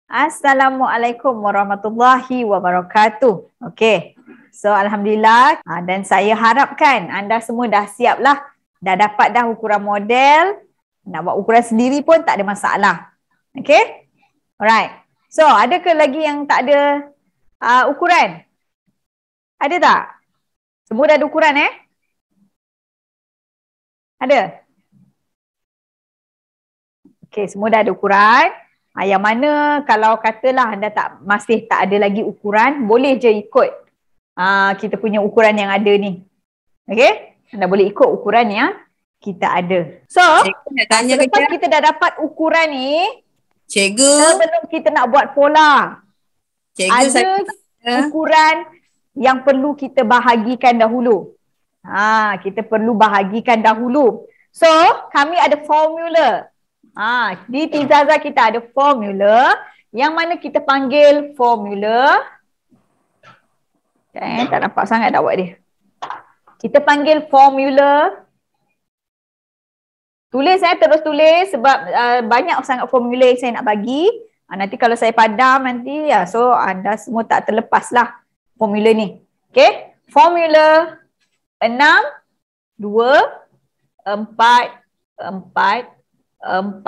Assalamualaikum warahmatullahi wabarakatuh. Okey. So alhamdulillah dan saya harapkan anda semua dah siap lah. Dah dapat dah ukuran model. Nak buat ukuran sendiri pun tak ada masalah. Okey? Alright. So adakah lagi yang tak ada ukuran? Ada tak? Semua dah ada ukuran Ada? Okey, semua dah ada ukuran. Yang mana kalau katalah anda masih tak ada lagi ukuran, boleh je ikut kita punya ukuran yang ada ni. Okey? Anda boleh ikut ukuran yang kita ada. So, selepas kita dah dapat ukuran ni, sebelum kita nak buat pola, ada ukuran yang perlu kita bahagikan dahulu. Kita perlu bahagikan dahulu. So, kami ada formula. Di Tizaza kita ada formula yang mana kita panggil formula. Tak nampak sangat dah buat dia. Kita panggil formula. Tulis terus tulis sebab banyak sangat formula yang saya nak bagi. Nanti kalau saya padam nanti so anda semua tak terlepas lah formula ni. Okay. Formula 6, 2, 4, 4, 4.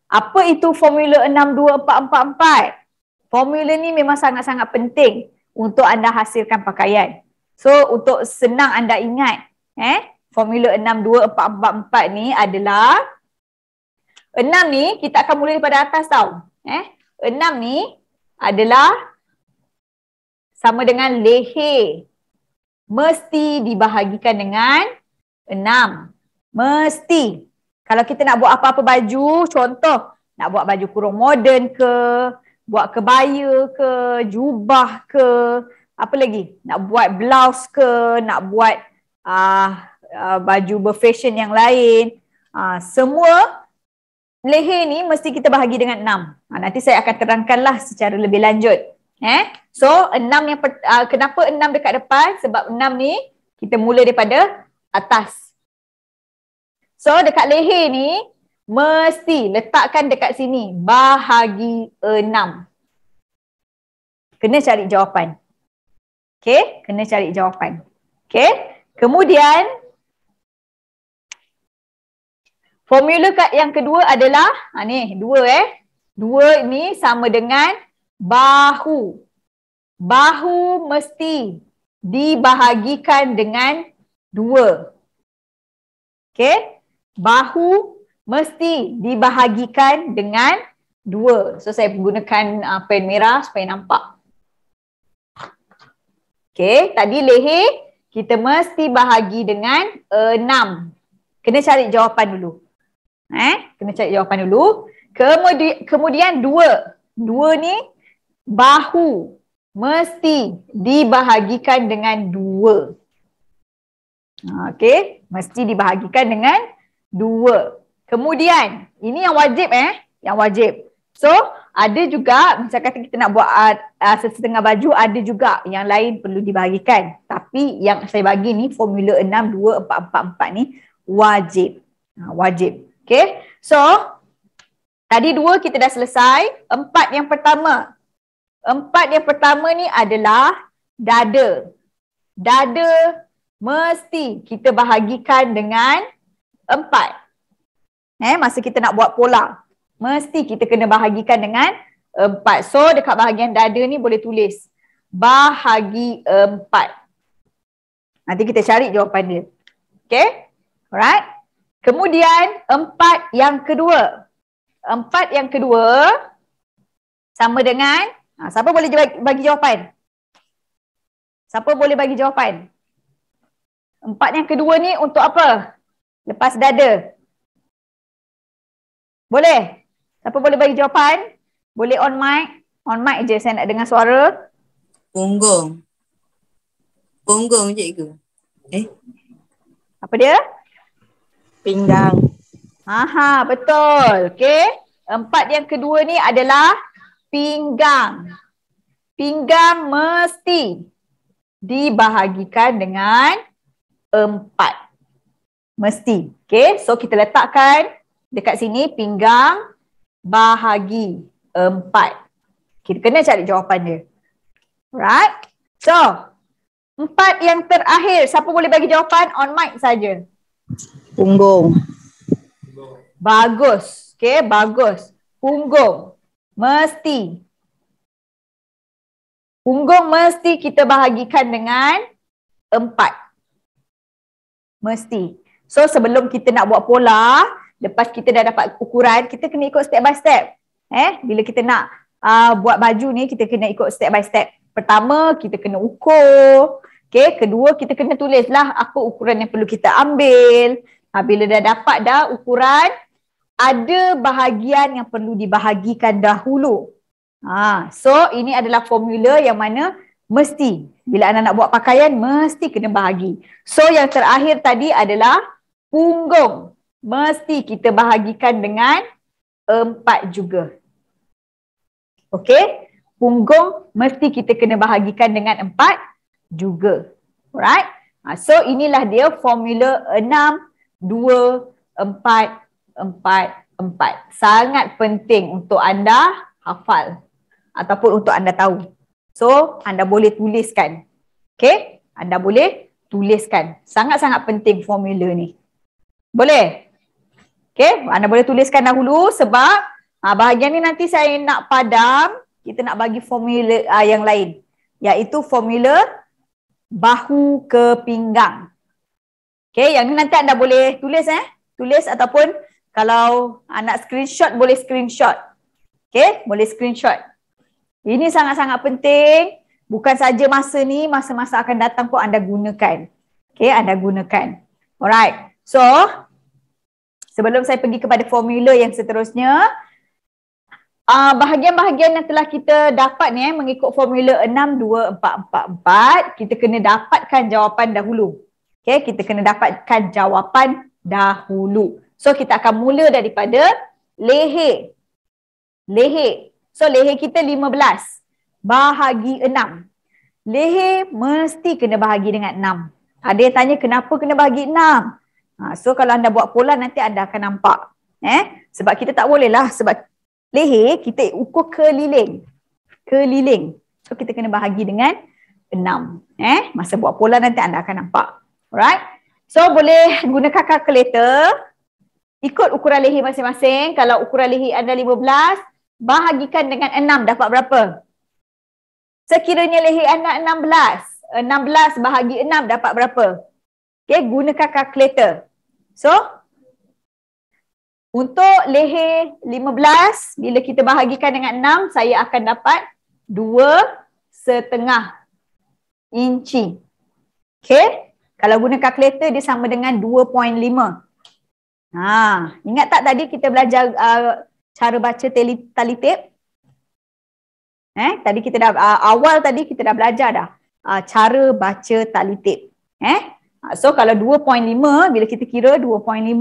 Apa itu formula 62444? Formula ni memang sangat-sangat penting untuk anda hasilkan pakaian. So untuk senang anda ingat, formula 62444 ni adalah 6 ni kita akan mula daripada atas tau. 6 ni adalah sama dengan leher. Mesti dibahagikan dengan 6. Mesti. Kalau kita nak buat apa-apa baju, contoh nak buat baju kurung moden ke, buat kebaya ke, jubah ke, apa lagi? Nak buat blouse ke, nak buat baju berfashion yang lain. Semua leher ni mesti kita bahagi dengan 6. Nanti saya akan terangkanlah secara lebih lanjut. So 6 yang kenapa 6 dekat depan? Sebab 6 ni kita mula daripada atas. So dekat leher ni mesti letakkan dekat sini bahagi 6. Kena cari jawapan. Okey, kena cari jawapan. Okey. Kemudian formula yang kedua adalah ni 2 2 ni sama dengan bahu. Bahu mesti dibahagikan dengan 2. Okey. Bahu mesti dibahagikan dengan 2. So saya gunakan pen merah supaya nampak. Okey, tadi leher kita mesti bahagi dengan 6. Kena cari jawapan dulu. Kena cari jawapan dulu. Kemudian 2. 2 ni bahu mesti dibahagikan dengan 2. Okey, mesti dibahagikan dengan 2. Kemudian, ini yang wajib yang wajib. So, ada juga, macam kata kita nak buat setengah baju, ada juga yang lain perlu dibahagikan. Tapi yang saya bagi ni, formula 6, 2, 4, 4, 4 ni wajib. Wajib. Okay. So, tadi 2 kita dah selesai. 4 yang pertama. 4 yang pertama ni adalah dada. Dada mesti kita bahagikan dengan 4. Masa kita nak buat pola, mesti kita kena bahagikan dengan 4. So dekat bahagian dada ni boleh tulis bahagi 4. Nanti kita cari jawapan dia. Okay. Alright. Kemudian 4 yang kedua. 4 yang kedua sama dengan, siapa boleh bagi jawapan? Siapa boleh bagi jawapan? 4 yang kedua ni untuk apa? Lepas dada. Boleh? Siapa boleh bagi jawapan? Boleh on mic? On mic je, saya nak dengar suara. Punggung. Punggung cikgu. Apa dia? Pinggang. Betul. Okey. 4 yang kedua ni adalah pinggang. Pinggang mesti dibahagikan dengan 4. Mesti. Okey, so kita letakkan dekat sini pinggang bahagi 4. Kita kena cari jawapan dia. Right? So, 4 yang terakhir. Siapa boleh bagi jawapan? On mic saja. Punggung. Bagus. Okay, bagus. Punggung. Mesti. Punggung mesti kita bahagikan dengan 4. Mesti. So, sebelum kita nak buat pola, lepas kita dah dapat ukuran, kita kena ikut step by step. Bila kita nak buat baju ni, kita kena ikut step by step. Pertama, kita kena ukur. Okay, kedua, kita kena tulislah apa ukuran yang perlu kita ambil. Bila dah dapat dah ukuran, ada bahagian yang perlu dibahagikan dahulu. So, ini adalah formula yang mana mesti. Bila anda nak buat pakaian, mesti kena bahagi. So, yang terakhir tadi adalah punggung. Mesti kita bahagikan dengan 4 juga. Okey? Punggung mesti kita kena bahagikan dengan 4 juga. Alright? So, inilah dia formula 6, 2, 4, 4, 4. Sangat penting untuk anda hafal ataupun untuk anda tahu. So, anda boleh tuliskan. Okay? Anda boleh tuliskan. Sangat-sangat penting formula ni. Boleh? Okay? Anda boleh tuliskan dahulu sebab bahagian ni nanti saya nak padam. Kita nak bagi formula yang lain. Iaitu formula bahu ke pinggang. Okay? Yang ni nanti anda boleh tulis. Tulis ataupun kalau nak screenshot, boleh screenshot. Okay? Boleh screenshot. Ini sangat-sangat penting. Bukan saja masa ni, masa-masa akan datang pun anda gunakan. Okay? Anda gunakan. Alright. So, sebelum saya pergi kepada formula yang seterusnya, bahagian-bahagian yang telah kita dapat ni mengikut formula 6, 2, 4, 4, 4, kita kena dapatkan jawapan dahulu. Okay? Kita kena dapatkan jawapan dahulu. So, kita akan mula daripada leher. Leher. So, leher kita 15. Bahagi 6. Leher mesti kena bahagi dengan 6. Ada yang tanya kenapa kena bahagi 6? So, kalau anda buat pola nanti anda akan nampak. Sebab kita tak boleh lah. Sebab leher kita ukur keliling. Keliling. So, kita kena bahagi dengan 6. Masa buat pola nanti anda akan nampak. Alright? So, boleh gunakan kalkulator. Ikut ukuran leher masing-masing. Kalau ukuran leher anda 15, bahagikan dengan 6. Dapat berapa? Sekiranya leher anda 16. 16 bahagi 6 dapat berapa? Okay, gunakan kalkulator. So, untuk leher 15, bila kita bahagikan dengan 6, saya akan dapat 2,5 inci. Okay? Kalau guna kalkulator, dia sama dengan 2.5. Ingat tak tadi kita belajar cara baca tali tape? Tadi kita dah awal tadi kita dah belajar dah cara baca tali tape. So kalau 2.5, bila kita kira 2.5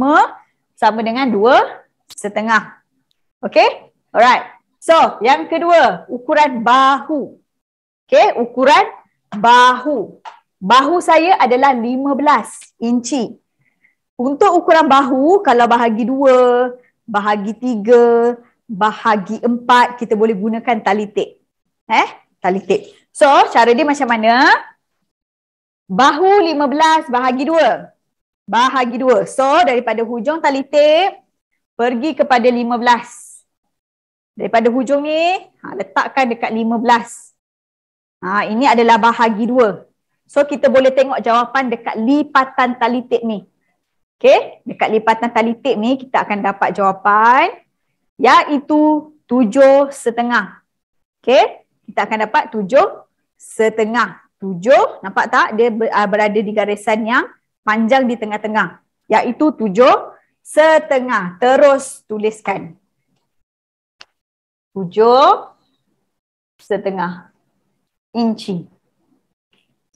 sama dengan 2,5. Okay? Alright. So, yang kedua, ukuran bahu. Okay, ukuran bahu. Bahu saya adalah 15 inci. Untuk ukuran bahu, kalau bahagi 2, bahagi 3, bahagi 4, kita boleh gunakan tali tape. Tali tape. So, cara dia macam mana? Bahu 15 bahagi 2. Bahagi 2. So, daripada hujung tali tape, pergi kepada 15. Daripada hujung ni, letakkan dekat 15. Ini adalah bahagi 2. So, kita boleh tengok jawapan dekat lipatan tali tape ni. Okay, dekat lipatan tali tape ni kita akan dapat jawapan iaitu 7,5. Okay, kita akan dapat 7,5. 7, nampak tak? Dia berada di garisan yang panjang di tengah-tengah. Iaitu 7,5. Terus tuliskan. 7,5 inci.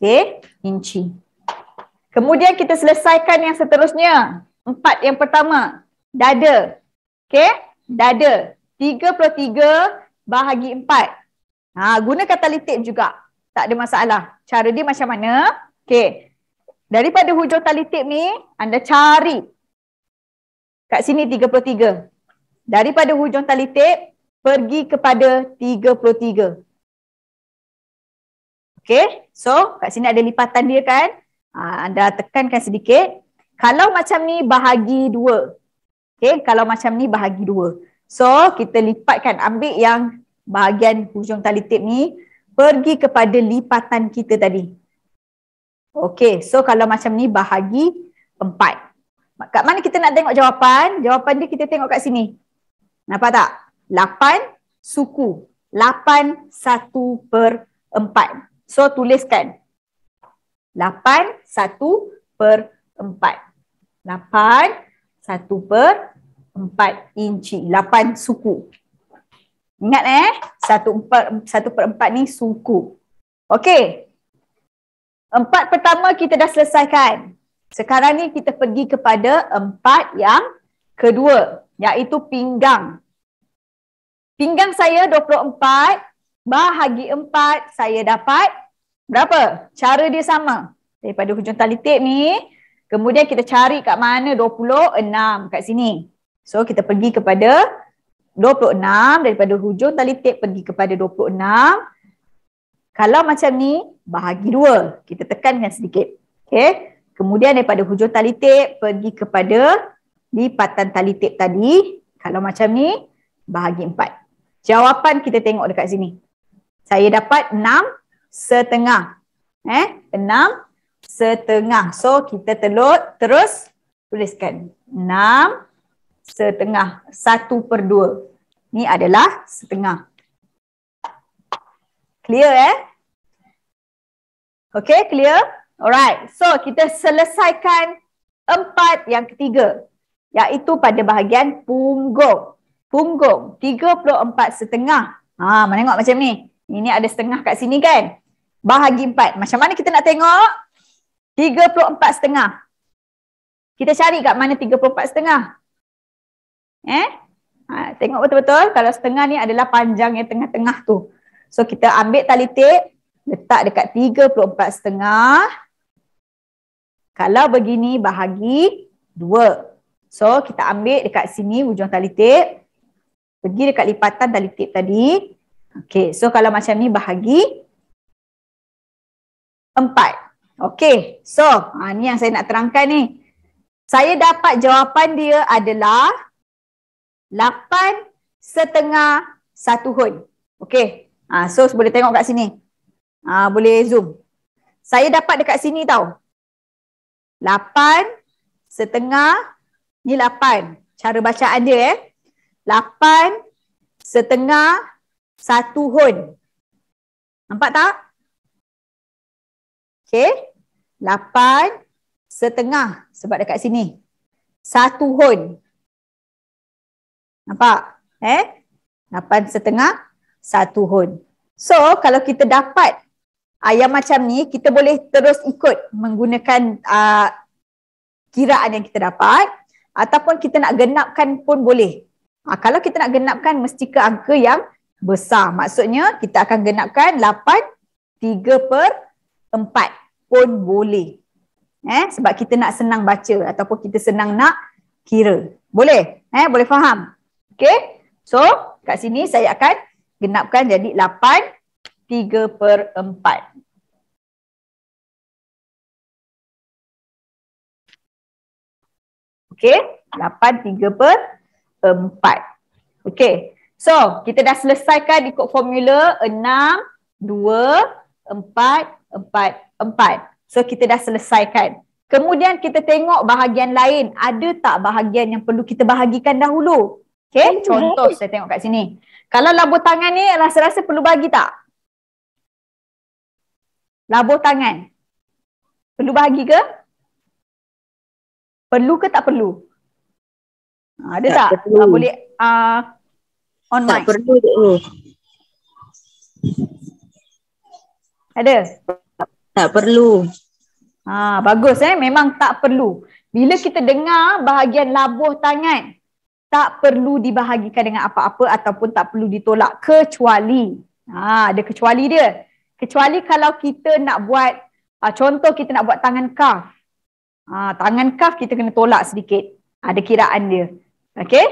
Okay, inci. Kemudian kita selesaikan yang seterusnya. 4 yang pertama. Dada. Okay. Dada. 33 bahagi 4. Gunakan tali tape juga. Tak ada masalah. Cara dia macam mana? Okay. Daripada hujung tali tape ni, anda cari. Kat sini 33. Daripada hujung tali tape, pergi kepada 33. Okay, so kat sini ada lipatan dia kan. Anda tekankan sedikit. Kalau macam ni bahagi 2. Okay, kalau macam ni bahagi 2. So, kita lipatkan, ambil yang bahagian hujung tali tip ni, pergi kepada lipatan kita tadi. Okay, so kalau macam ni bahagi 4. Kat mana kita nak tengok jawapan? Jawapan dia kita tengok kat sini. Nampak tak? 8 suku. 8 1/4. So, tuliskan 8 1/4. 8 1/4 inci. 8 suku. Ingat 1/4 ni suku. Okey. 4 pertama kita dah selesaikan. Sekarang ni kita pergi kepada 4 yang kedua, iaitu pinggang. Pinggang saya 24, bahagi 4 saya dapat berapa? Cara dia sama. Daripada hujung tali tip ni, kemudian kita cari kat mana 26 kat sini. So kita pergi kepada 26, daripada hujung tali tip pergi kepada 26. Kalau macam ni, bahagi 2. Kita tekankan sedikit. Okay. Kemudian daripada hujung tali tip pergi kepada lipatan tali tip tadi. Kalau macam ni, bahagi 4. Jawapan kita tengok dekat sini. Saya dapat 6,5. 6,5. So kita terus tuliskan 6,5. 1/2. Ni adalah setengah. Clear Okay, clear? Alright. So kita selesaikan 4 yang ketiga, iaitu pada bahagian punggung. Punggung 34,5. Menengok macam ni. Ini ada setengah kat sini kan? Bahagi 4. Macam mana kita nak tengok? 34,5. Kita cari kat mana 34,5? Tengok betul-betul. Kalau setengah ni adalah panjang yang tengah-tengah tu. So kita ambil tali tip, letak dekat 34,5. Kalau begini bahagi 2. So kita ambil dekat sini hujung tali tip, pergi dekat lipatan tali tip tadi. Okey, so kalau macam ni bahagi 4. Okey, so ni yang saya nak terangkan ni. Saya dapat jawapan dia adalah 8,5 1 hun. Okey, so boleh tengok kat sini. Boleh zoom. Saya dapat dekat sini tau. 8,5, ni 8. Cara bacaan dia 8,5 1 hun. Nampak tak? Okey. 8,5 sebab dekat sini. 1 hun. Nampak? 8,5 1 hun. So, kalau kita dapat yang macam ni, kita boleh terus ikut menggunakan kiraan yang kita dapat, ataupun kita nak genapkan pun boleh. Kalau kita nak genapkan, mesti ke angka yang besar. Maksudnya, kita akan genapkan 8/3/4 pun boleh. Sebab kita nak senang baca ataupun kita senang nak kira. Boleh? Boleh faham? Okey? So, kat sini saya akan genapkan jadi 8/3/4. Okey, 8/3/4. Okey, so kita dah selesaikan ikut formula 6, 2, 4, 4, 4. So kita dah selesaikan. Kemudian kita tengok bahagian lain. Ada tak bahagian yang perlu kita bahagikan dahulu? Okey, contoh saya tengok kat sini. Kalau labur tangan ni rasa-rasa perlu bagi tak? Labur tangan. Perlu bahagi ke? Perlu ke tak perlu? Ada tak? Boleh on mic. Tak perlu tu. Ada? Tak perlu. Bagus memang tak perlu. Bila kita dengar bahagian labuh tangan, tak perlu dibahagikan dengan apa-apa ataupun tak perlu ditolak, kecuali ada kecuali dia. Kecuali kalau kita nak buat contoh, kita nak buat tangan kaf. Tangan kaf kita kena tolak sedikit. Ada kiraan dia. Okey?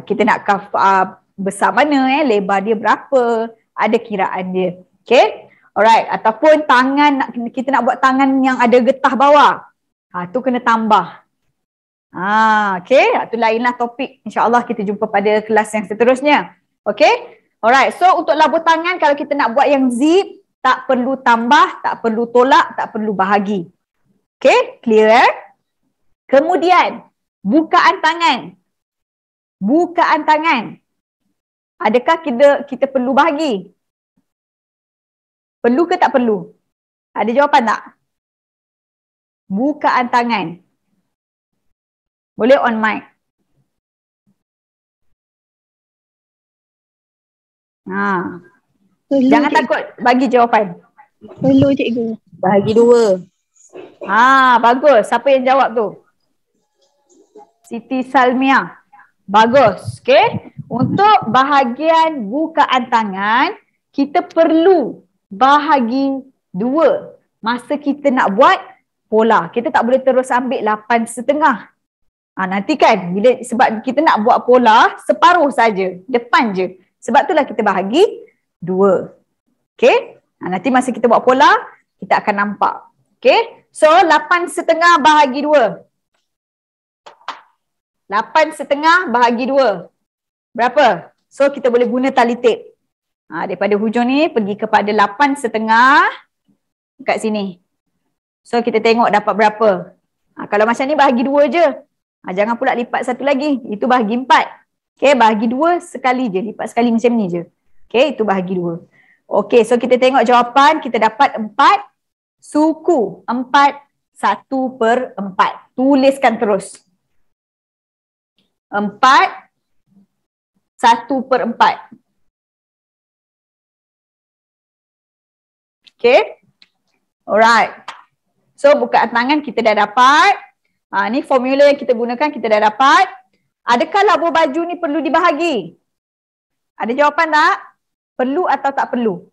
Kita nak kaf besar mana, lebar dia berapa, ada kiraan dia. Okay, alright. Ataupun tangan, kita nak buat tangan yang ada getah bawah, tu kena tambah. Okay, tu lainlah topik. InsyaAllah kita jumpa pada kelas yang seterusnya. Okay, alright. So untuk labur tangan, kalau kita nak buat yang zip, tak perlu tambah, tak perlu tolak, tak perlu bahagi. Okay, clear? Kemudian bukaan tangan. Bukaan tangan. Adakah kita perlu bahagi? Perlu ke tak perlu? Ada jawapan tak? Bukaan tangan. Boleh on mic. Jangan takut bagi jawapan. Perlu cikgu. Bahagi 2. Bagus. Siapa yang jawab tu? Siti Salmia. Bagus. Okay. Untuk bahagian bukaan tangan, kita perlu bahagi 2 masa kita nak buat pola. Kita tak boleh terus ambil 8.5. Nanti kan, sebab kita nak buat pola, separuh saja, depan je. Sebab itulah kita bahagi 2. Okay. Nanti masa kita buat pola, kita akan nampak. Okay. So, 8.5 bahagi 2. 8.5 bahagi 2. Berapa? So, kita boleh guna tali tape. Daripada hujung ni, pergi kepada 8.5 kat sini. So, kita tengok dapat berapa. Kalau macam ni, bahagi 2 je. Jangan pula lipat satu lagi. Itu bahagi 4. Okay, bahagi 2 sekali je. Lipat sekali macam ni je. Okay, itu bahagi 2. Okay, so kita tengok jawapan. Kita dapat 4 suku. 4 1/4. Tuliskan terus. 4 1/4. Okay. Alright. So, bukaan tangan kita dah dapat. Ni formula yang kita gunakan, kita dah dapat. Adakah labur baju ni perlu dibahagi? Ada jawapan tak? Perlu atau tak perlu?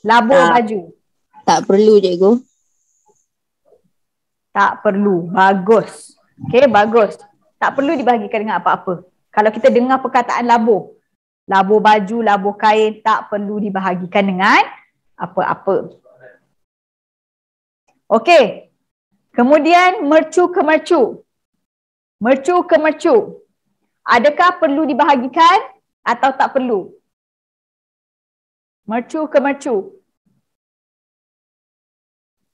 Labur baju. Tak perlu cikgu. Tak perlu. Bagus. Okay, bagus. Tak perlu dibahagikan dengan apa-apa. Kalau kita dengar perkataan labur. Labur baju, labur kain, tak perlu dibahagikan dengan apa-apa. Okey. Kemudian mercu ke mercu. Mercu ke mercu. Adakah perlu dibahagikan atau tak perlu? Mercu ke mercu.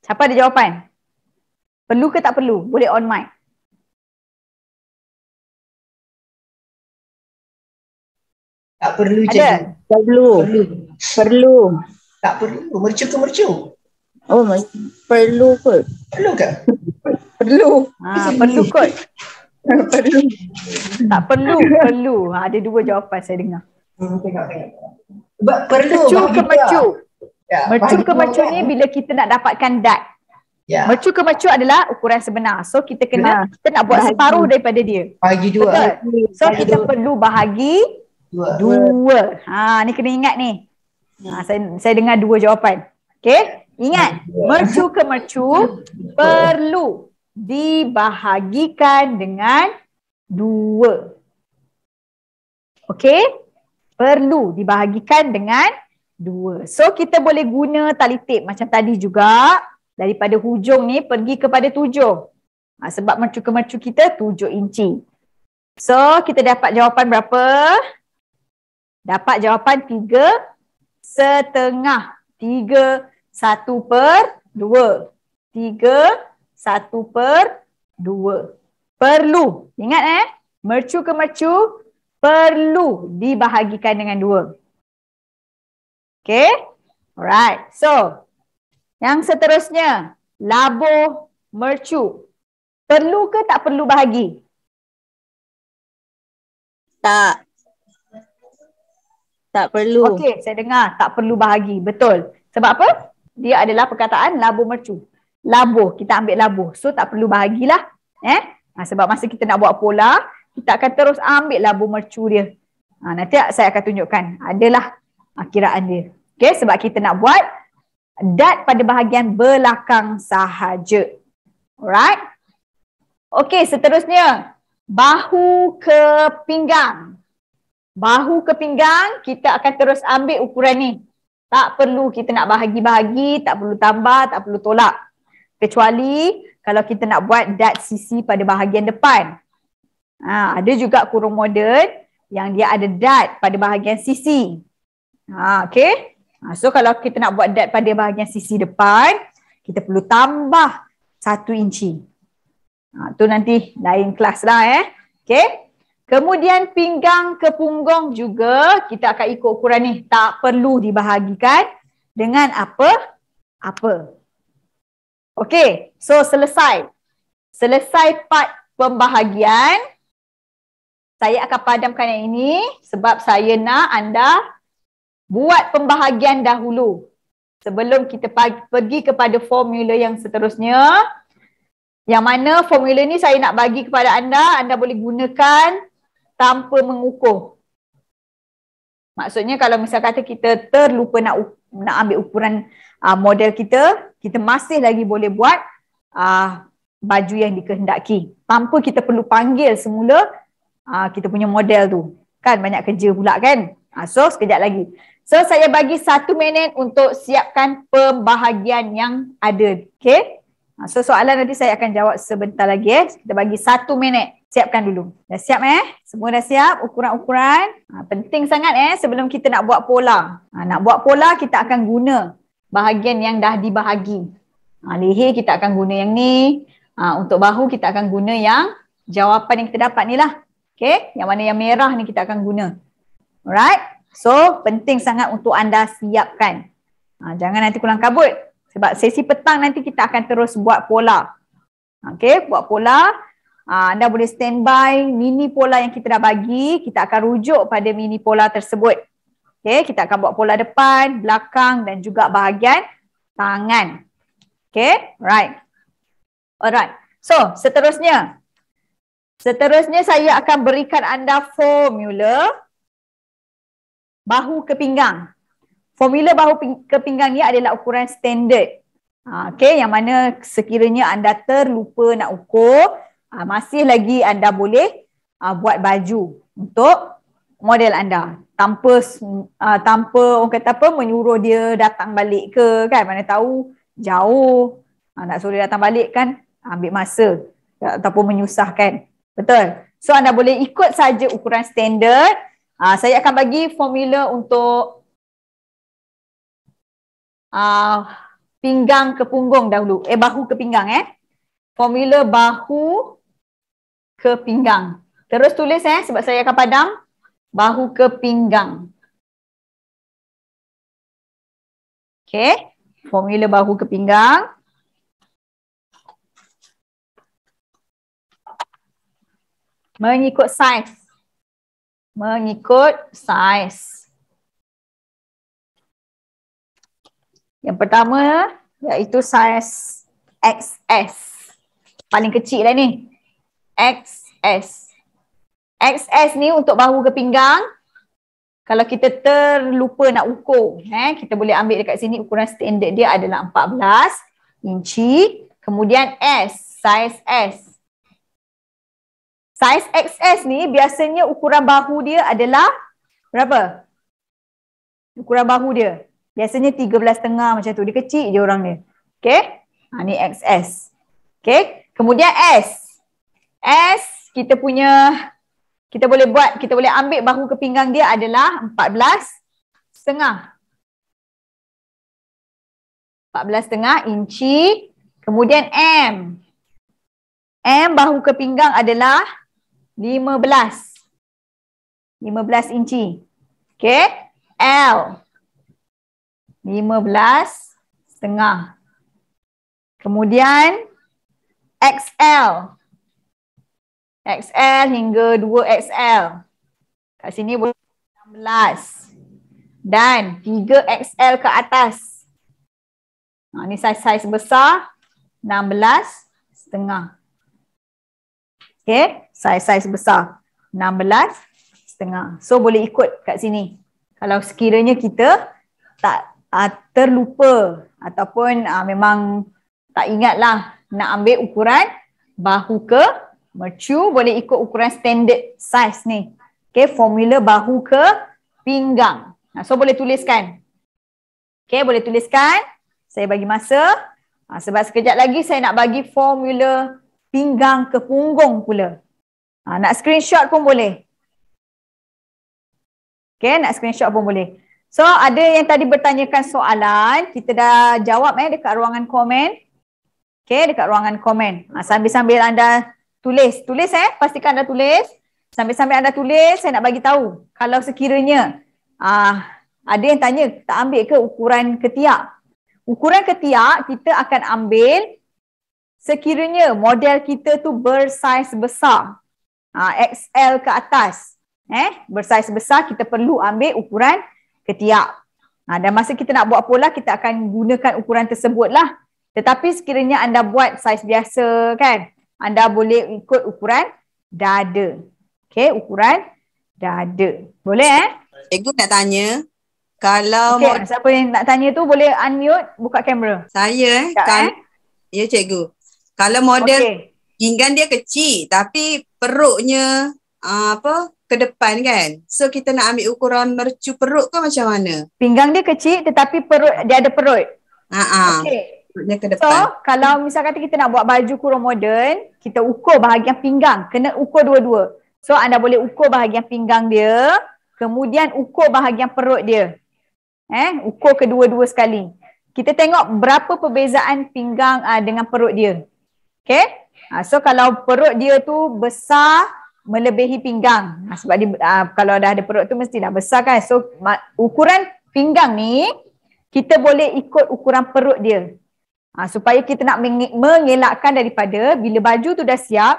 Siapa ada jawapan? Perlu ke tak perlu? Boleh on mic. Tak perlu je. Ada? Perlu. Perlu. Tak perlu. Mercu ke mercu. Oh, perlu kot. Perlu ke? Perlu. Perlu kot. Perlu. Tak perlu, perlu. Ada 2 jawapan saya dengar. Tengok. Sebab perlu. Mercu ke mercu. Ya, Mercu ke mercu ni bila kita nak dapatkan dat. Ya. Mercu ke mercu adalah ukuran sebenar. So kita kita nak buat bahagi. separuh daripada dia. Bahagi 2. Betul. So kita perlu bahagi 2. Ni kena ingat ni. Saya dengar 2 jawapan. Okay. Ingat, mercu ke mercu perlu dibahagikan dengan 2. Okay. Perlu dibahagikan dengan 2. So kita boleh guna tali tape macam tadi juga. Daripada hujung ni pergi kepada 7. Sebab mercu ke mercu kita 7 inci. So kita dapat jawapan berapa? Dapat jawapan 3,5. 3 1/2. 3 1/2. Perlu. Ingat mercu ke mercu perlu dibahagikan dengan 2. Okay. Alright. So, yang seterusnya. Labur mercu. Perlu ke tak perlu bahagi? Tak. Tak perlu. Okey, saya dengar tak perlu bahagi. Betul. Sebab apa? Dia adalah perkataan labur mercu. Labur, kita ambil labur. So tak perlu bahagilah. Sebab masa kita nak buat pola, kita akan terus ambil labur mercu dia. Nanti saya akan tunjukkan. Adalah kiraan dia. Okey, sebab kita nak buat dat pada bahagian belakang sahaja. Alright. Okey, seterusnya. Bahu ke pinggang. Bahu ke pinggang, kita akan terus ambil ukuran ni. Tak perlu kita nak bahagi-bahagi, tak perlu tambah, tak perlu tolak. Kecuali kalau kita nak buat dart sisi pada bahagian depan. Ada juga kurung moden yang dia ada dart pada bahagian sisi. Okay. So kalau kita nak buat dart pada bahagian sisi depan, kita perlu tambah 1 inci. Tu nanti lain kelas lah Okay. Kemudian pinggang ke punggung juga kita akan ikut ukuran ni. Tak perlu dibahagikan dengan apa-apa. Okay. So selesai. Selesai part pembahagian. Saya akan padamkan yang ini sebab saya nak anda buat pembahagian dahulu. Sebelum kita pergi kepada formula yang seterusnya. Yang mana formula ni saya nak bagi kepada anda boleh gunakan tanpa mengukur. Maksudnya kalau misal kata kita terlupa nak ambil ukuran model kita masih lagi boleh buat baju yang dikehendaki. Tanpa kita perlu panggil semula kita punya model tu. Kan banyak kerja pula kan. So sekejap lagi. So saya bagi 1 minit untuk siapkan pembahagian yang ada. Okay. So soalan nanti saya akan jawab sebentar lagi. Kita bagi 1 minit. Siapkan dulu. Dah siap Semua dah siap ukuran-ukuran. Penting sangat sebelum kita nak buat pola. Nak buat pola kita akan guna bahagian yang dah dibahagi. Leher kita akan guna yang ni. Untuk bahu kita akan guna yang jawapan yang kita dapat ni lah. Okay. Yang mana yang merah ni kita akan guna. Alright. So penting sangat untuk anda siapkan. Jangan nanti kurang kabut. Sebab sesi petang nanti kita akan terus buat pola. Okay. Buat pola. Anda boleh standby mini pola yang kita dah bagi. Kita akan rujuk pada mini pola tersebut. Okay, kita akan buat pola depan, belakang dan juga bahagian tangan. Okay, right. Alright. So, seterusnya saya akan berikan anda formula bahu ke pinggang. Formula bahu ke pinggang ni adalah ukuran standard. Okay, yang mana sekiranya anda terlupa nak ukur, masih lagi anda boleh buat baju untuk model anda tanpa orang kata apa menyuruh dia datang balik ke kan, mana tahu jauh nak suruh dia datang balik kan ambil masa ataupun menyusahkan. Betul. So anda boleh ikut saja ukuran standard. Saya akan bagi formula untuk pinggang ke punggung dahulu. Bahu ke pinggang Formula bahu ke pinggang. Terus tulis sebab saya akan padam. Bahu ke pinggang. Okay. Formula bahu ke pinggang. Mengikut saiz. Mengikut saiz. Yang pertama iaitu saiz XS. Paling kecil lah ni. XS. XS ni untuk bahu ke pinggang. Kalau kita terlupa nak ukur, kita boleh ambil dekat sini ukuran standard dia adalah 14 inci. Kemudian S, saiz S. Saiz XS ni biasanya ukuran bahu dia adalah berapa? Ukuran bahu dia. Biasanya 13,5 macam tu. Dia kecil je orang dia. Okay. Ni XS. Okay. Kemudian S. S kita boleh ambil bahu ke pinggang dia adalah 14,5. 14,5 inci. Kemudian M. M bahu ke pinggang adalah 15 inci. Okay. L 15,5. Kemudian XL. XL hingga 2XL. Kat sini boleh 16. Dan 3XL ke atas. Ni saiz besar 16,5. Okay, saiz besar 16,5. So boleh ikut kat sini. Kalau sekiranya kita tak terlupa ataupun memang tak ingatlah nak ambil ukuran bahu ke mercu, boleh ikut ukuran standard size ni. Okay, formula bahu ke pinggang. So boleh tuliskan. Okay, boleh tuliskan. Saya bagi masa. Sebab sekejap lagi saya nak bagi formula pinggang ke punggung pula. Nak screenshot pun boleh. Okay, nak screenshot pun boleh. So ada yang tadi bertanyakan soalan, kita dah jawab dekat ruangan komen. Okay, dekat ruangan komen. Sambil-sambil anda tulis. Pastikan anda tulis. Sambil-sambil anda tulis, saya nak bagi tahu. Kalau sekiranya ada yang tanya, tak ambil ke ukuran ketiak? Ukuran ketiak kita akan ambil sekiranya model kita tu bersaiz besar. XL ke atas. Bersaiz besar, kita perlu ambil ukuran ketiak. Dan masa kita nak buat pola, kita akan gunakan ukuran tersebut lah. Tetapi sekiranya anda buat saiz biasa kan, anda boleh ikut ukuran dada. Okay, ukuran dada. Boleh Cikgu nak tanya, kalau okay, siapa yang nak tanya tu boleh unmute, buka kamera. saya Sekejap, ya cikgu. Kalau model pinggang dia kecil tapi perutnya ke depan kan. So kita nak ambil ukuran mercu perut ke macam mana? Pinggang dia kecil tetapi perut dia ada perut. Okay. Perutnya ke So, depan. kalau misal kata kita nak buat baju kurung moden, kita ukur bahagian pinggang. Kena ukur dua-dua. So, anda boleh ukur bahagian pinggang dia, kemudian ukur bahagian perut dia. Ukur kedua-dua sekali. Kita tengok berapa perbezaan pinggang dengan perut dia. Okay? So, kalau perut dia tu besar, melebihi pinggang. Sebab dia, kalau dah ada perut tu mesti dah besar kan. So, ukuran pinggang ni, kita boleh ikut ukuran perut dia. Supaya kita nak mengelakkan daripada bila baju tu dah siap,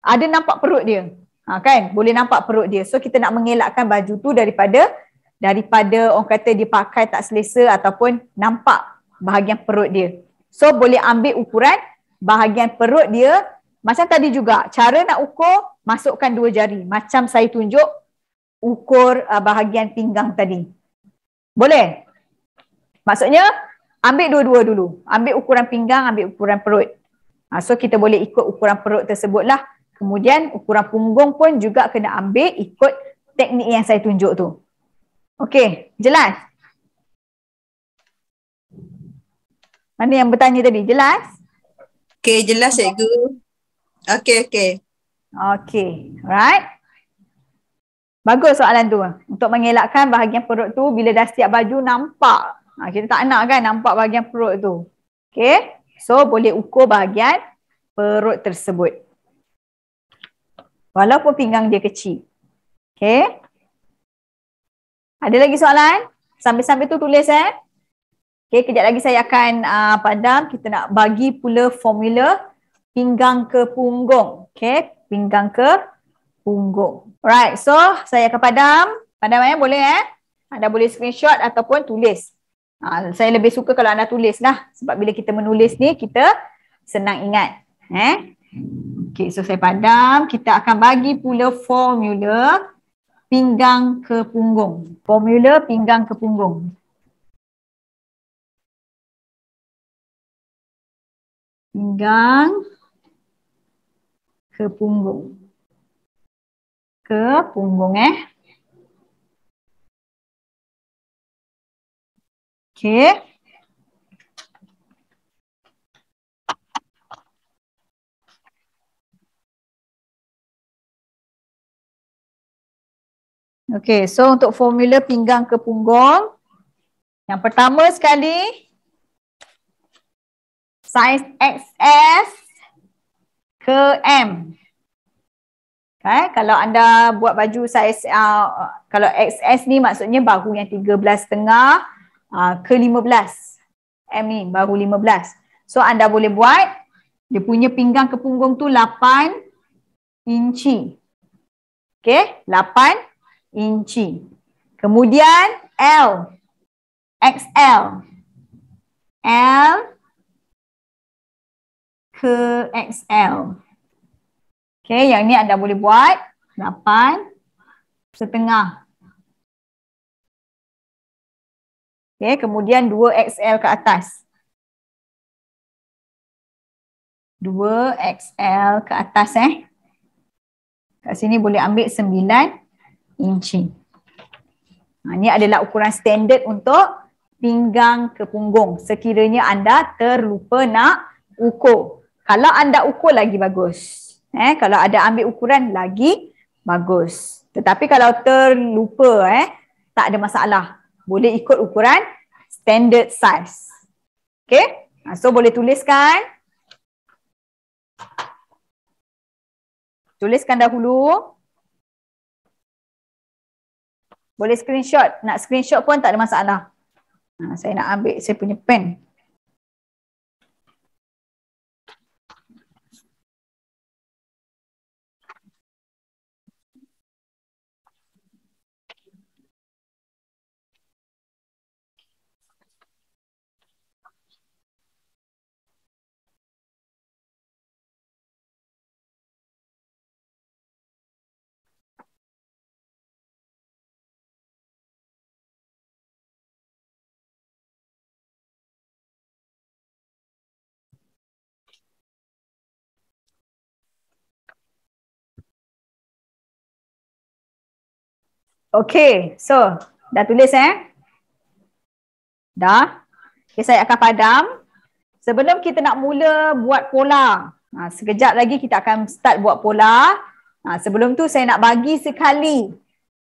ada nampak perut dia. Kan? Boleh nampak perut dia. So kita nak mengelakkan baju tu daripada orang kata dia pakai tak selesa ataupun nampak bahagian perut dia. So boleh ambil ukuran bahagian perut dia. Macam tadi juga, cara nak ukur, masukkan 2 jari. Macam saya tunjuk ukur bahagian pinggang tadi. Boleh? Maksudnya, ambil dua-dua dulu. Ambil ukuran pinggang, ambil ukuran perut. So kita boleh ikut ukuran perut tersebut lah. Kemudian ukuran punggung pun juga kena ambil ikut teknik yang saya tunjuk tu. Okey, jelas? Mana yang bertanya tadi? Jelas? Okey, jelas cikgu. Okey. Okey, right. Bagus soalan tu. Untuk mengelakkan bahagian perut tu bila dah siap baju nampak. Kita tak nak kan nampak bahagian perut tu. Okay. So boleh ukur bahagian perut tersebut. Walaupun pinggang dia kecil. Okay. Ada lagi soalan? Sambil-sambil tu tulis Okay, kejap lagi saya akan padam. Kita nak bagi pula formula pinggang ke punggung. Okay, pinggang ke punggung. Alright, so saya akan padam. Padam boleh Anda boleh screenshot ataupun tulis. Saya lebih suka kalau anda tulis lah. Sebab bila kita menulis ni, kita senang ingat. Okay, so saya padam. Kita akan bagi pula formula pinggang ke punggung. Formula pinggang ke punggung. Pinggang ke punggung. Ke punggung Okay. Okay, so untuk formula pinggang ke punggung, yang pertama sekali, saiz XS ke M. Okay, kalau anda buat baju saiz, kalau XS ni maksudnya bahu yang 13,5 ke 15. M ni bahu 15. So anda boleh buat dia punya pinggang ke punggung tu 8 inci. Okay, 8 inci. Kemudian L, XL. L ke XL. Okay, yang ni anda boleh buat 8,5. Okay, kemudian 2XL ke atas. 2XL ke atas Kat sini boleh ambil 9 inci. Ini adalah ukuran standard untuk pinggang ke punggung. Sekiranya anda terlupa nak ukur. Kalau anda ukur lagi bagus. Kalau ada ambil ukuran lagi bagus. Tetapi kalau terlupa tak ada masalah. Boleh ikut ukuran standard size. Okay? So boleh tuliskan. Tuliskan dahulu. Boleh screenshot. Nak screenshot pun tak ada masalah. Saya nak ambil saya punya pen. Okay, so dah tulis Dah. Okay, saya akan padam. Sebelum kita nak mula buat pola, sekejap lagi kita akan start buat pola. Sebelum tu saya nak bagi sekali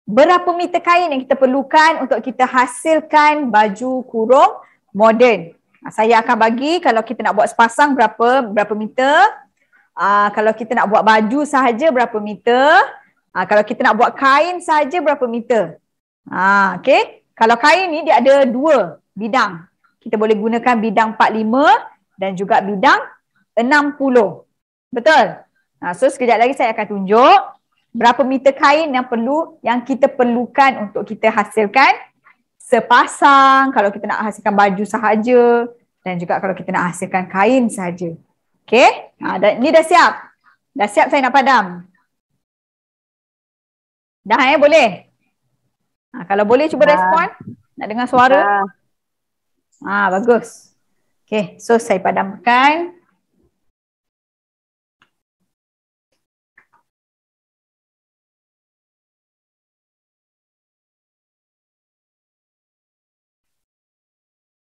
berapa meter kain yang kita perlukan untuk kita hasilkan baju kurung moden. Saya akan bagi kalau kita nak buat sepasang berapa meter. Kalau kita nak buat baju sahaja berapa meter. Kalau kita nak buat kain saja berapa meter. Okay. Kalau kain ni dia ada 2 bidang. Kita boleh gunakan bidang 45 dan juga bidang 60. Betul? So sekejap lagi saya akan tunjuk berapa meter kain yang kita perlukan untuk kita hasilkan sepasang kalau kita nak hasilkan baju sahaja dan juga kalau kita nak hasilkan kain sahaja. Okay? Ni dah siap. Dah siap saya nak padam. Dah boleh? Kalau boleh cuba respon. Nak dengar suara? Bagus. Okay, so saya padamkan.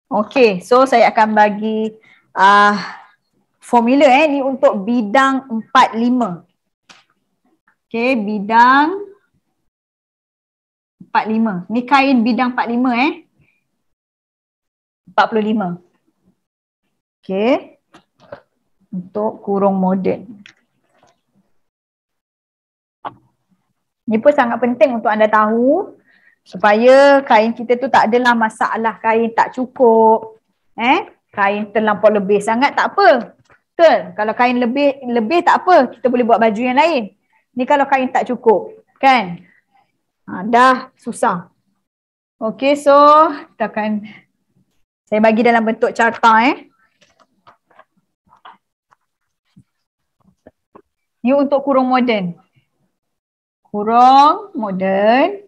Okay, so saya akan bagi formula ni untuk bidang 45. Okay, bidang 45. Ni kain bidang 45 45. Okay. Untuk kurung moden. Ini pun sangat penting untuk anda tahu supaya kain kita tu tak adalah masalah kain tak cukup. Kain terlampau lebih sangat tak apa. Betul? Kalau kain lebih tak apa, kita boleh buat baju yang lain. Ni kalau kain tak cukup, kan? Dah susah. Okey, so kita akan saya bagi dalam bentuk carta Ni untuk kurung moden. Kurung moden.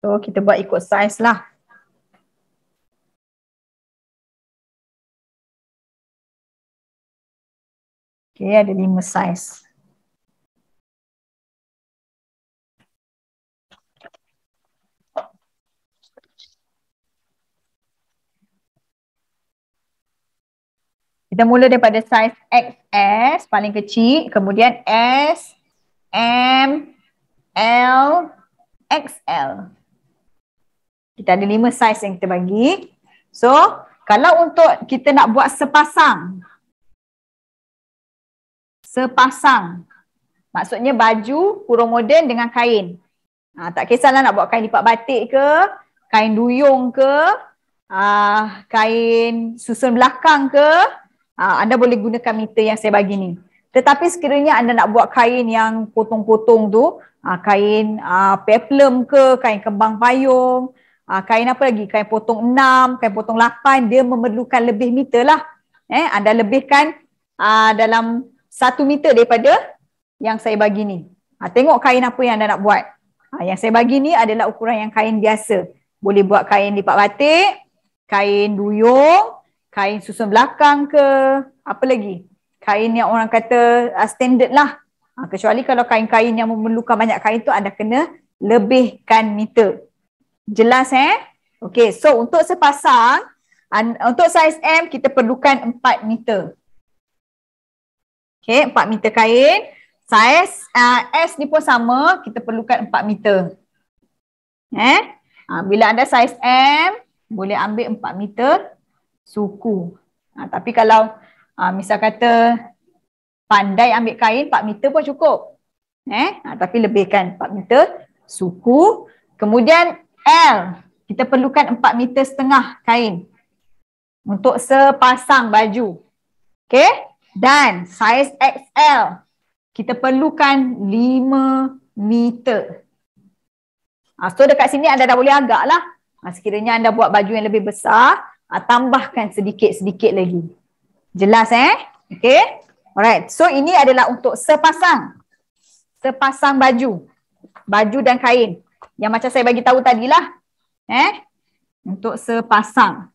So kita buat ikut saiz lah. Okay, ada 5 saiz. Kita mula daripada saiz XS paling kecil, kemudian S, M, L, XL. Kita ada 5 saiz yang kita bagi. So, kalau untuk kita nak buat sepasang, maksudnya baju kurung moden dengan kain. Tak kisahlah nak buat kain lipat batik ke, kain duyung ke, kain susun belakang ke, anda boleh gunakan meter yang saya bagi ni. Tetapi sekiranya anda nak buat kain yang potong-potong tu, kain peplum ke, kain kembang payung, kain apa lagi, kain potong 6, kain potong 8, dia memerlukan lebih meter lah. Anda lebihkan dalam 1 meter daripada yang saya bagi ni. Tengok kain apa yang anda nak buat. Yang saya bagi ni adalah ukuran yang kain biasa. Boleh buat kain lipat batik, kain duyung, kain susun belakang ke, apa lagi? Kain yang orang kata standard lah. Kecuali kalau kain-kain yang memerlukan banyak kain tu anda kena lebihkan meter. Jelas Okey, so untuk sepasang, untuk saiz M kita perlukan 4 meter. Okey, 4 meter kain. Saiz S ni pun sama, kita perlukan 4 meter. Bila anda saiz M, boleh ambil 4 meter suku. Tapi kalau misal kata pandai ambil kain 4 meter pun cukup. Tapi lebihkan 4 meter suku. Kemudian L, kita perlukan 4 meter setengah kain untuk sepasang baju. Okey? Dan saiz XL, kita perlukan 5 meter. So dekat sini anda dah boleh agak lah. Sekiranya anda buat baju yang lebih besar, tambahkan sedikit-sedikit lagi. Jelas Okey? Alright. So ini adalah untuk sepasang. Sepasang baju. Baju dan kain. Yang macam saya bagi tahu tadilah. Untuk sepasang.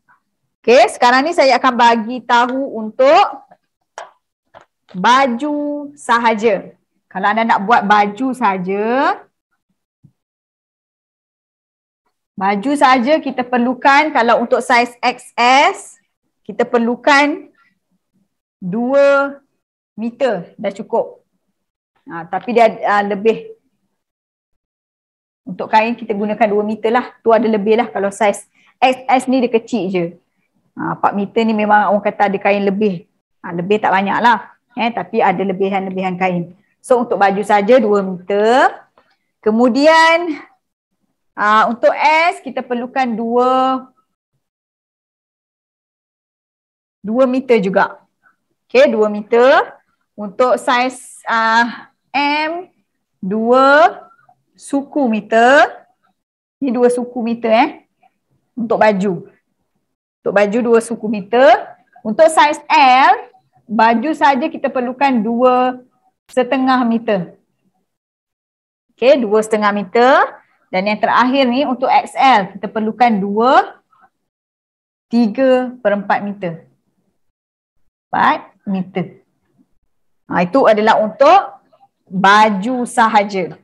Okey, sekarang ni saya akan bagi tahu untuk baju sahaja. Kalau anda nak buat baju saja, kita perlukan, kalau untuk saiz XS, kita perlukan 2 meter dah cukup. Tapi dia lebih. Untuk kain kita gunakan 2 meter lah. Tu ada lebih lah. Kalau saiz XS ni dia kecil je. 4 meter ni memang orang kata ada kain lebih. Lebih tak banyak lah. Tapi ada lebihan-lebihan kain. So untuk baju saja 2 meter. Kemudian untuk S kita perlukan 2 meter juga. Okey, 2 meter. Untuk saiz M 2 suku meter. Ni 2 suku meter untuk baju. Untuk baju 2 suku meter. Untuk saiz L, baju saja kita perlukan 2,5 meter. Okey, 2,5 meter. Dan yang terakhir ni untuk XL, kita perlukan 3/4 meter. 4 meter. Itu adalah untuk baju sahaja.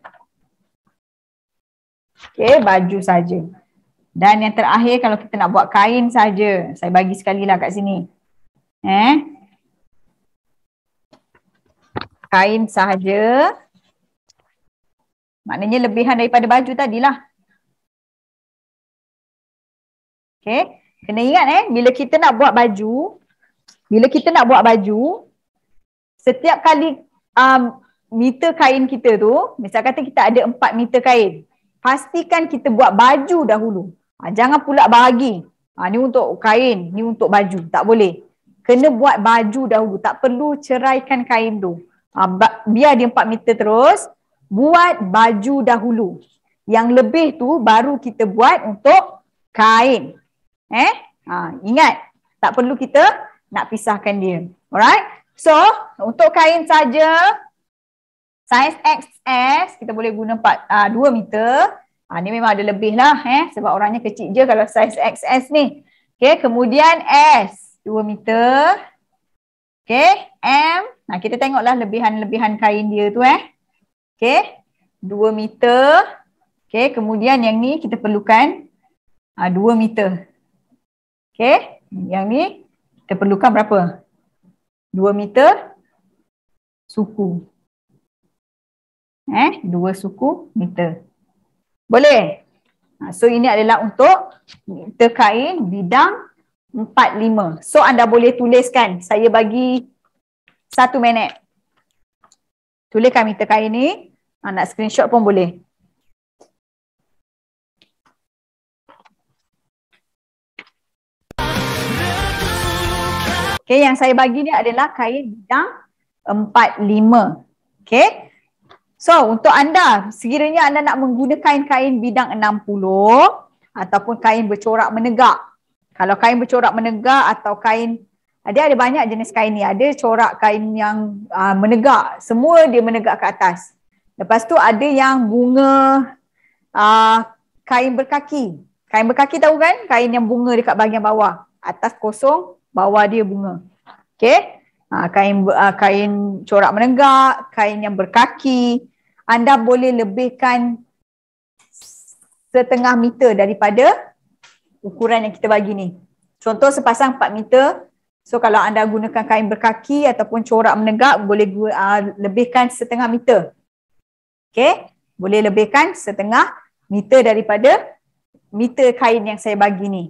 Okey, baju saja. Dan yang terakhir kalau kita nak buat kain saja, saya bagi sekali lah kat sini. Kain sahaja. Maknanya lebihan daripada baju tadilah. Okey, kena ingat bila kita nak buat baju, setiap kali meter kain kita tu, misal kata kita ada 4 meter kain, pastikan kita buat baju dahulu. Jangan pula bahagi. Ni untuk kain, ni untuk baju. Tak boleh. Kena buat baju dahulu. Tak perlu ceraikan kain tu. Biar dia 4 meter terus. Buat baju dahulu. Yang lebih tu baru kita buat untuk kain. Ingat. Tak perlu kita nak pisahkan dia. Alright. So, untuk kain saja, saiz XS, kita boleh guna 2 meter. Ni memang ada lebih lah sebab orangnya kecil je kalau saiz XS ni. Okay, kemudian S, 2 meter. Okay, M, kita tengoklah lebihan-lebihan kain dia tu Okay, 2 meter. Okay, kemudian yang ni kita perlukan 2 meter. Okay, yang ni kita perlukan berapa? 2 meter suku. 2 suku meter. Boleh? So ini adalah untuk meter kain bidang 45. So anda boleh tuliskan. Saya bagi 1 minit. Tuliskan meter kain ni. Nak screenshot pun boleh. Okay, yang saya bagi ni adalah kain bidang 45. Okay. So, untuk anda, sekiranya anda nak menggunakan kain bidang 60 ataupun kain bercorak menegak. Kalau kain bercorak menegak atau kain, ada banyak jenis kain ni. Ada corak kain yang menegak. Semua dia menegak ke atas. Lepas tu ada yang bunga kain berkaki. Kain berkaki tahu kan? Kain yang bunga dekat bahagian bawah. Atas kosong, bawah dia bunga. Okey? Kain corak menegak, kain yang berkaki. Anda boleh lebihkan 0.5 meter daripada ukuran yang kita bagi ni. Contoh sepasang 4 meter. So kalau anda gunakan kain berkaki ataupun corak menegak, boleh lebihkan 0.5 meter. Okey? Boleh lebihkan 0.5 meter daripada meter kain yang saya bagi ni.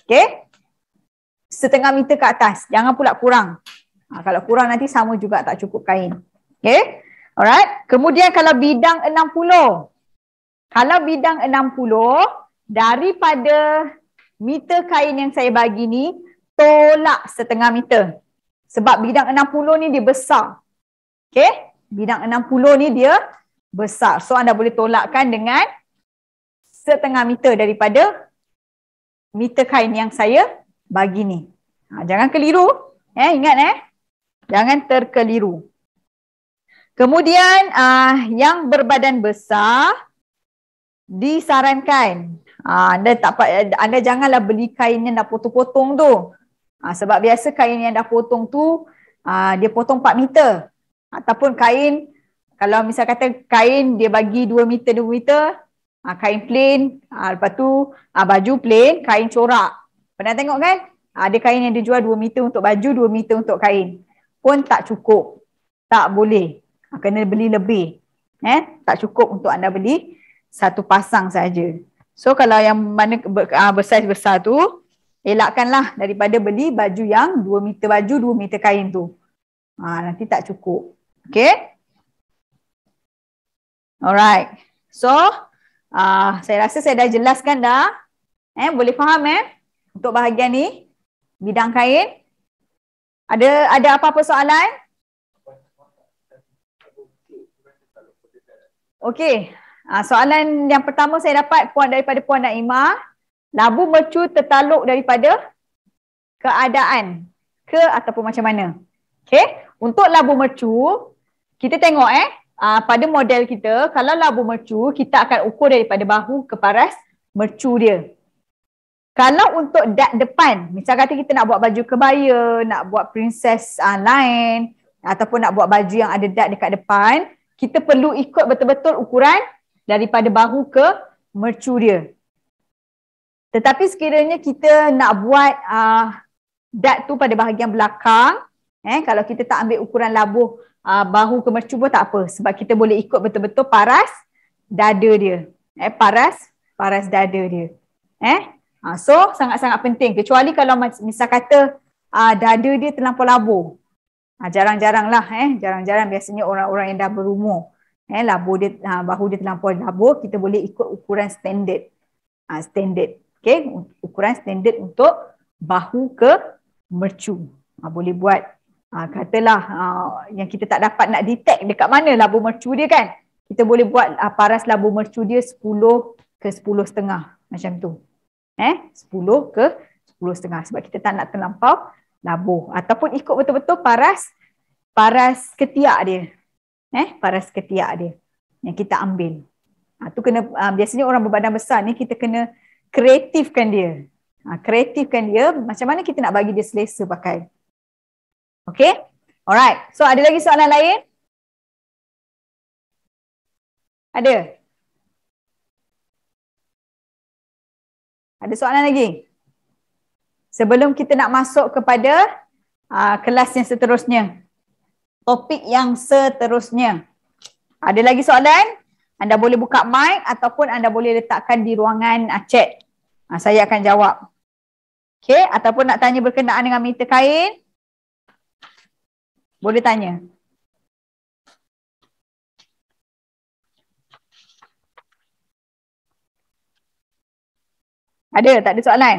Okey? 0.5 meter ke atas. Jangan pula kurang. Kalau kurang nanti sama juga tak cukup kain. Okey? Alright. Kemudian kalau bidang 60. Kalau bidang 60, daripada meter kain yang saya bagi ni, tolak 0.5 meter. Sebab bidang 60 ni dia besar. Okey? Bidang 60 ni dia besar. So anda boleh tolakkan dengan 0.5 meter daripada meter kain yang saya bagi ni. Jangan keliru. Ingat jangan terkeliru. Kemudian yang berbadan besar disarankan anda janganlah beli kain yang dah potong-potong tu. Sebab biasa kain yang dah potong tu dia potong 4 meter. Ataupun kain, kalau misal kata kain dia bagi 2 meter 2 meter, kain plain, lepas tu baju plain, kain corak. Pernah tengok kan? Ada kain yang dijual 2 meter untuk baju, 2 meter untuk kain. Pun tak cukup. Tak boleh. Kena beli lebih. Tak cukup untuk anda beli satu pasang saja. So kalau yang mana bersaiz besar tu, elakkanlah daripada beli baju yang 2 meter baju, 2 meter kain tu. Nanti tak cukup. Okay? Alright. So, saya rasa saya dah jelaskan dah. Boleh faham untuk bahagian ni? Bidang kain. Ada apa-apa soalan? Okey. Soalan yang pertama saya dapat daripada Puan Naimah. Labu mercu tertaluk daripada keadaan ke ataupun macam mana? Okey. Untuk labu mercu, kita tengok pada model kita, kalau labu mercu, kita akan ukur daripada bahu ke paras mercu dia. Kalau untuk dad depan, misal kata kita nak buat baju kebaya, nak buat princess line, ataupun nak buat baju yang ada dad dekat depan, kita perlu ikut betul-betul ukuran daripada bahu ke mercu dia. Tetapi sekiranya kita nak buat dad tu pada bahagian belakang, kalau kita tak ambil ukuran labuh bahu ke mercu pun tak apa. Sebab kita boleh ikut betul-betul paras dada dia. Paras dada dia. So sangat-sangat penting. Kecuali kalau misal kata dada dia terlampau labuh. Jarang-jarang lah. Jarang-jarang biasanya orang-orang yang dah berumur. Bahu dia terlampau labuh, kita boleh ikut ukuran standard. Standard. Okay? Ukuran standard untuk bahu ke mercu. Boleh buat. Katalah yang kita tak dapat nak detect dekat mana labu mercu dia kan. Kita boleh buat paras labu mercu dia 10 ke 10,5 macam tu. 10 ke 10,5 sebab kita tak nak terlampau labuh. Ataupun ikut betul-betul paras ketiak dia. Paras ketiak dia yang kita ambil. Tu kena biasanya orang berbadan besar ni kita kena kreatifkan dia. Kreatifkan dia macam mana kita nak bagi dia selesa pakai. Okay? Alright. So ada lagi soalan lain? Ada? Ada soalan lagi? Sebelum kita nak masuk kepada kelas yang seterusnya. Topik yang seterusnya. Ada lagi soalan? Anda boleh buka mic ataupun anda boleh letakkan di ruangan chat. Saya akan jawab. Okay? Ataupun nak tanya berkenaan dengan meter kain, boleh tanya. Ada? Tak ada soalan?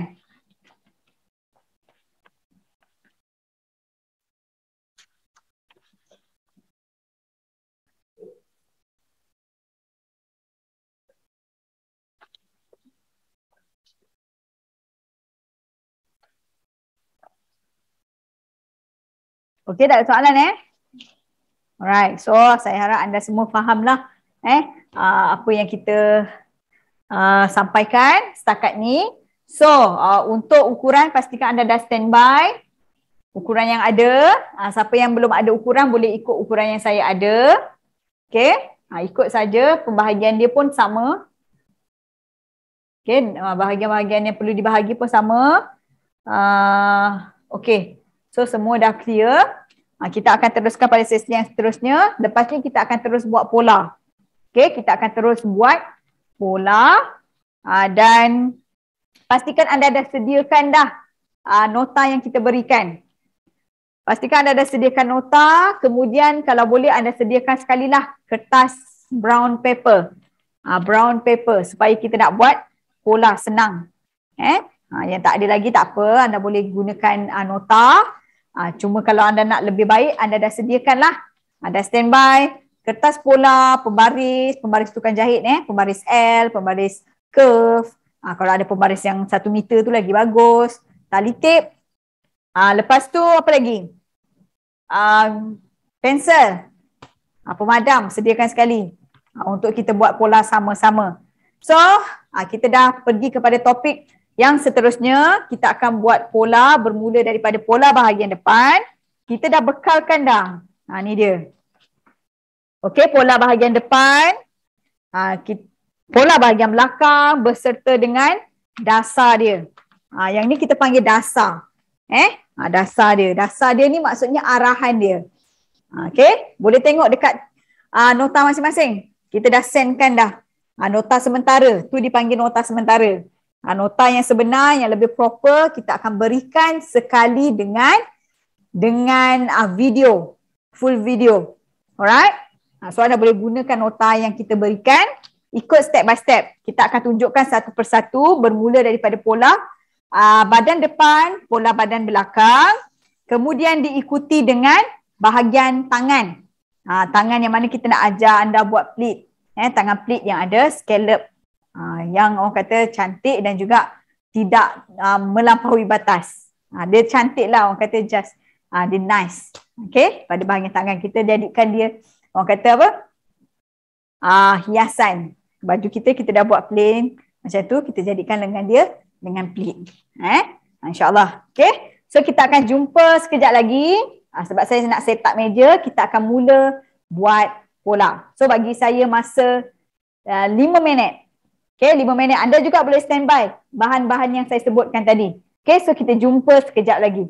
Okey, tak ada soalan Alright, so saya harap anda semua fahamlah apa yang kita sampaikan setakat ni. So, untuk ukuran pastikan anda dah standby. Ukuran yang ada, siapa yang belum ada ukuran boleh ikut ukuran yang saya ada. Okey, ikut saja, pembahagian dia pun sama. Okey, bahagian-bahagian yang perlu dibahagi pun sama. Okey, so semua dah clear. Kita akan teruskan pada sesi yang seterusnya. Lepas ni kita akan terus buat pola. Okey, kita akan terus buat pola. Dan pastikan anda dah sediakan dah nota yang kita berikan. Pastikan anda dah sediakan nota, kemudian kalau boleh anda sediakan sekali lah kertas brown paper. Brown paper supaya kita nak buat pola senang. Yang tak ada lagi tak apa, anda boleh gunakan nota. Cuma kalau anda nak lebih baik, anda dah sediakan lah. Anda standby, kertas pola, pembaris tukang jahit, pembaris L, pembaris curve. Kalau ada pembaris yang 1 meter tu lagi bagus. Tali tape. Lepas tu apa lagi? Pensel. Pemadam sediakan sekali untuk kita buat pola sama-sama. So, kita dah pergi kepada topik yang seterusnya. Kita akan buat pola bermula daripada pola bahagian depan. Kita dah bekalkan dah. Ni dia. Okey, pola bahagian depan. Pola bahagian belakang beserta dengan dasar dia. Yang ni kita panggil dasar. Dasar dia. Dasar dia ni maksudnya arahan dia. Okey, boleh tengok dekat nota masing-masing. Kita dah sendkan dah. Nota sementara, tu dipanggil nota sementara. Nota yang sebenar, yang lebih proper, kita akan berikan sekali dengan video, full video. Alright? So anda boleh gunakan nota yang kita berikan, ikut step by step. Kita akan tunjukkan satu persatu bermula daripada pola badan depan, pola badan belakang, kemudian diikuti dengan bahagian tangan. Tangan yang mana kita nak ajar anda buat pleat. Tangan pleat yang ada scallop. Yang orang kata cantik dan juga tidak melampaui batas. Dia cantik lah, orang kata just dia nice. Okay, pada bahagian tangan kita jadikan dia, orang kata apa? Hiasan. Baju kita dah buat plain macam tu, kita jadikan lengan dia dengan pleat. InsyaAllah. Okay, so kita akan jumpa sekejap lagi. Sebab saya nak set up meja, kita akan mula buat pola. So bagi saya masa 5 minit. Okay, 5 minit. Anda juga boleh standby bahan-bahan yang saya sebutkan tadi. Okay, so kita jumpa sekejap lagi.